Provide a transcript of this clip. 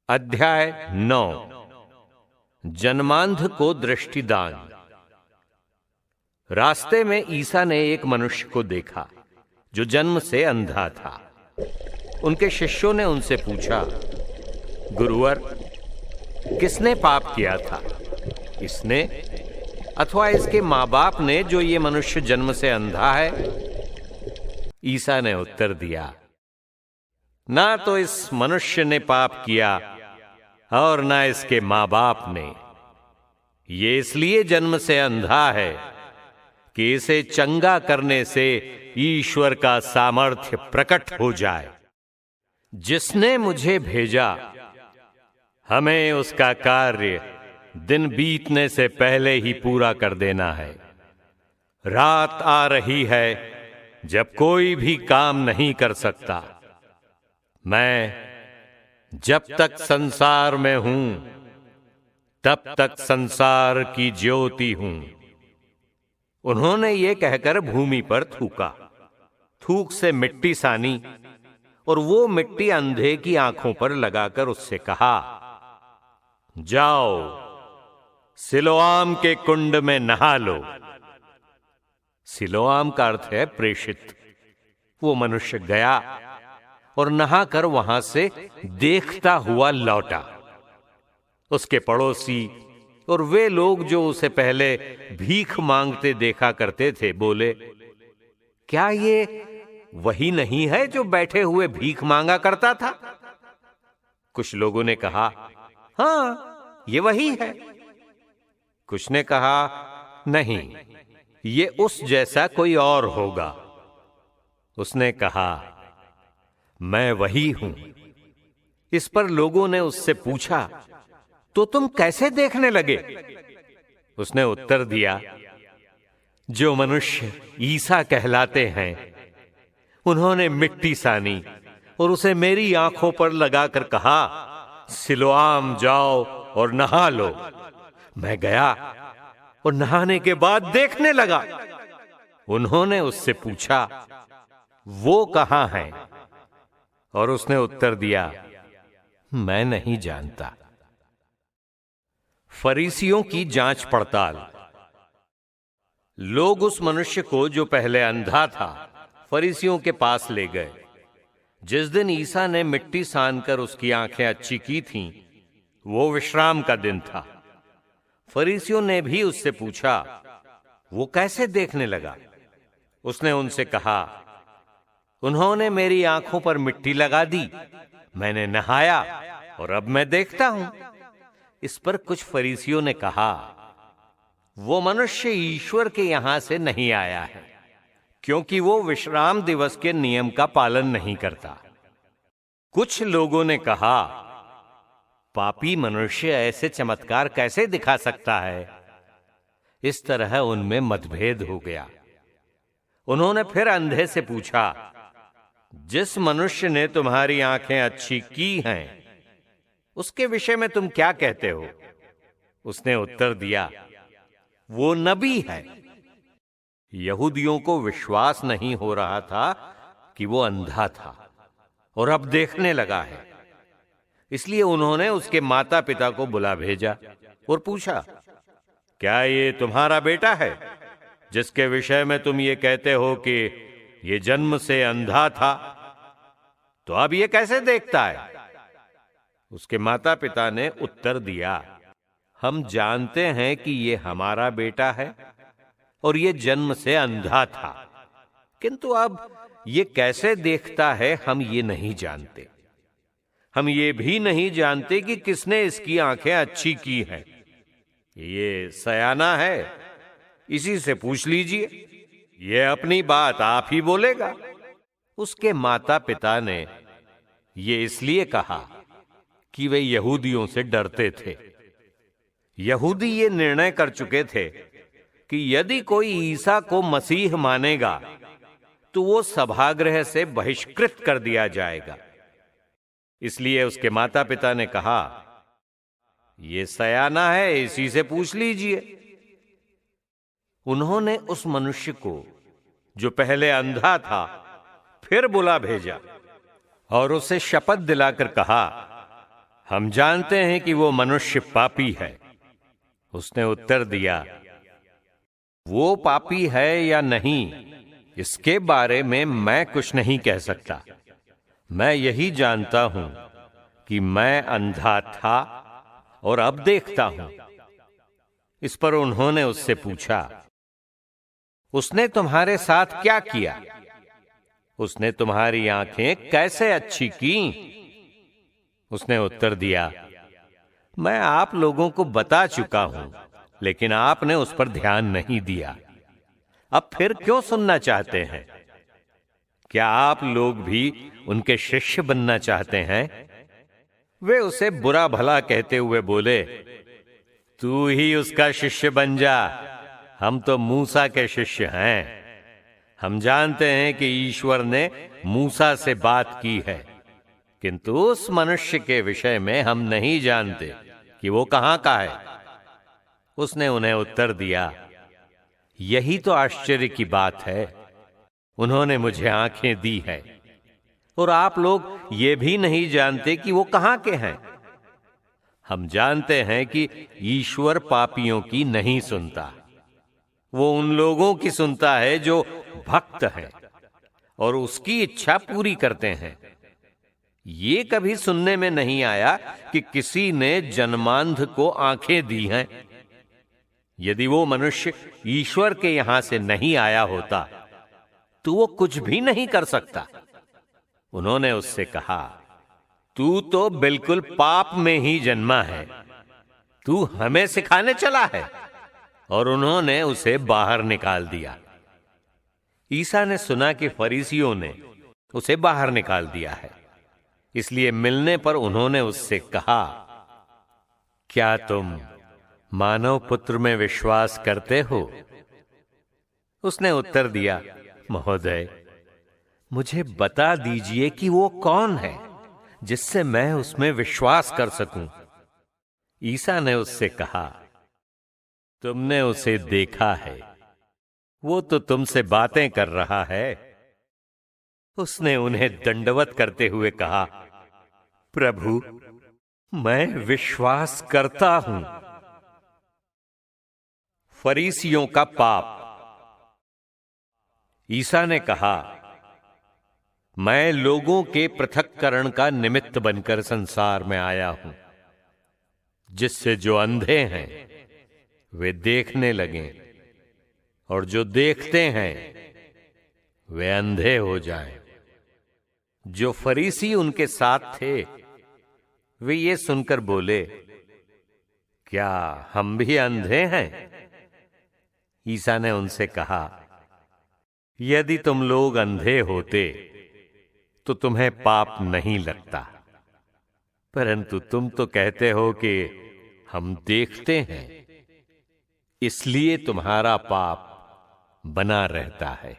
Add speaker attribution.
Speaker 1: अध्याय 9 जन्मांध को दृष्टिदान। रास्ते में ईसा ने एक मनुष्य को देखा जो जन्म से अंधा था। उनके शिष्यों ने उनसे पूछा, गुरुवर, किसने पाप किया था, इसने अथवा इसके मां बाप ने, जो ये मनुष्य जन्म से अंधा है? ईसा ने उत्तर दिया, ना तो इस मनुष्य ने पाप किया और ना इसके मां बाप ने। ये इसलिए जन्म से अंधा है कि इसे चंगा करने से ईश्वर का सामर्थ्य प्रकट हो जाए। जिसने मुझे भेजा, हमें उसका कार्य दिन बीतने से पहले ही पूरा कर देना है। रात आ रही है जब कोई भी काम नहीं कर सकता। मैं जब तक संसार में हूं तब तक संसार की ज्योति हूं। उन्होंने ये कहकर भूमि पर थूका। थूक से मिट्टी सानी और वो मिट्टी अंधे की आंखों पर लगाकर उससे कहा, जाओ सिलोआम के कुंड में नहा लो। सिलोआम का अर्थ है प्रेषित। वो मनुष्य गया और नहाकर वहां से देखता हुआ लौटा। उसके पड़ोसी और वे लोग जो उसे पहले भीख मांगते देखा करते थे बोले, क्या ये वही नहीं है जो बैठे हुए भीख मांगा करता था? कुछ लोगों ने कहा, हां, ये वही है। कुछ ने कहा, नहीं, ये उस जैसा कोई और होगा। उसने कहा, मैं वही हूं। इस पर लोगों ने उससे पूछा, तो तुम कैसे देखने लगे? उसने उत्तर दिया, जो मनुष्य ईसा कहलाते हैं, उन्होंने मिट्टी सानी और उसे मेरी आंखों पर लगाकर कहा, सिलोआम जाओ और नहा लो। मैं गया और नहाने के बाद देखने लगा। उन्होंने उससे पूछा, वो कहां है? और उसने उत्तर दिया, मैं नहीं जानता। फरीसियों की जांच पड़ताल। लोग उस मनुष्य को जो पहले अंधा था फरीसियों के पास ले गए। जिस दिन ईसा ने मिट्टी सानकर उसकी आंखें अच्छी की थीं, वो विश्राम का दिन था। फरीसियों ने भी उससे पूछा, वो कैसे देखने लगा? उसने उनसे कहा, उन्होंने मेरी आंखों पर मिट्टी लगा दी, मैंने नहाया और अब मैं देखता हूं। इस पर कुछ फरीसियों ने कहा, वो मनुष्य ईश्वर के यहां से नहीं आया है, क्योंकि वो विश्राम दिवस के नियम का पालन नहीं करता। कुछ लोगों ने कहा, पापी मनुष्य ऐसे चमत्कार कैसे दिखा सकता है? इस तरह उनमें मतभेद हो गया। उन्होंने फिर अंधे से पूछा, जिस मनुष्य ने तुम्हारी आंखें अच्छी की हैं, उसके विषय में तुम क्या कहते हो? उसने उत्तर दिया, वो नबी है। यहूदियों को विश्वास नहीं हो रहा था कि वो अंधा था और अब देखने लगा है। इसलिए उन्होंने उसके माता पिता को बुला भेजा और पूछा, क्या ये तुम्हारा बेटा है जिसके विषय में तुम ये कहते हो कि ये जन्म से अंधा था? तो अब ये कैसे देखता है? उसके माता पिता ने उत्तर दिया, हम जानते हैं कि ये हमारा बेटा है और ये जन्म से अंधा था, किंतु अब ये कैसे देखता है हम ये नहीं जानते। हम ये भी नहीं जानते कि किसने इसकी आंखें अच्छी की हैं। ये सयाना है, इसी से पूछ लीजिए, ये अपनी बात आप ही बोलेगा। उसके माता पिता ने ये इसलिए कहा कि वे यहूदियों से डरते थे। यहूदी ये निर्णय कर चुके थे कि यदि कोई ईसा को मसीह मानेगा तो वो सभागृह से बहिष्कृत कर दिया जाएगा। इसलिए उसके माता पिता ने कहा, ये सयाना है, इसी से पूछ लीजिए। उन्होंने उस मनुष्य को जो पहले अंधा था फिर बुला भेजा और उसे शपथ दिलाकर कहा, हम जानते हैं कि वो मनुष्य पापी है। उसने उत्तर दिया, वो पापी है या नहीं, इसके बारे में मैं कुछ नहीं कह सकता। मैं यही जानता हूं कि मैं अंधा था और अब देखता हूं। इस पर उन्होंने उससे पूछा, उसने तुम्हारे साथ क्या किया? उसने तुम्हारी आंखें कैसे अच्छी की? उसने उत्तर दिया, मैं आप लोगों को बता चुका हूं, लेकिन आपने उस पर ध्यान नहीं दिया। अब फिर क्यों सुनना चाहते हैं? क्या आप लोग भी उनके शिष्य बनना चाहते हैं? वे उसे बुरा भला कहते हुए बोले, तू ही उसका शिष्य बन जा, हम तो मूसा के शिष्य हैं। हम जानते हैं कि ईश्वर ने मूसा से बात की है, किंतु उस मनुष्य के विषय में हम नहीं जानते कि वो कहां का है। उसने उन्हें उत्तर दिया, यही तो आश्चर्य की बात है। उन्होंने मुझे आंखें दी है और आप लोग ये भी नहीं जानते कि वो कहां के हैं। हम जानते हैं कि ईश्वर पापियों की नहीं सुनता, वो उन लोगों की सुनता है जो भक्त हैं और उसकी इच्छा पूरी करते हैं। ये कभी सुनने में नहीं आया कि किसी ने जन्मांध को आंखें दी हैं। यदि वो मनुष्य ईश्वर के यहां से नहीं आया होता तो वो कुछ भी नहीं कर सकता। उन्होंने उससे कहा, तू तो बिल्कुल पाप में ही जन्मा है, तू हमें सिखाने चला है। और उन्होंने उसे बाहर निकाल दिया। ईसा ने सुना कि फरीसियों ने उसे बाहर निकाल दिया है, इसलिए मिलने पर उन्होंने उससे कहा, क्या तुम मानव पुत्र में विश्वास करते हो? उसने उत्तर दिया, महोदय, मुझे बता दीजिए कि वो कौन है जिससे मैं उसमें विश्वास कर सकूं। ईसा ने उससे कहा, तुमने उसे देखा है, वो तो तुमसे बातें कर रहा है। उसने उन्हें दंडवत करते हुए कहा, प्रभु, मैं विश्वास करता हूं। फरीसियों का पाप। ईसा ने कहा, मैं लोगों के पृथक्करण का निमित्त बनकर संसार में आया हूं, जिससे जो अंधे हैं वे देखने लगें और जो देखते हैं वे अंधे हो जाएं। जो फरीसी उनके साथ थे वे ये सुनकर बोले, क्या हम भी अंधे हैं? ईसा ने उनसे कहा, यदि तुम लोग अंधे होते तो तुम्हें पाप नहीं लगता, परंतु तुम तो कहते हो कि हम देखते हैं, इसलिए तुम्हारा पाप बना रहता है।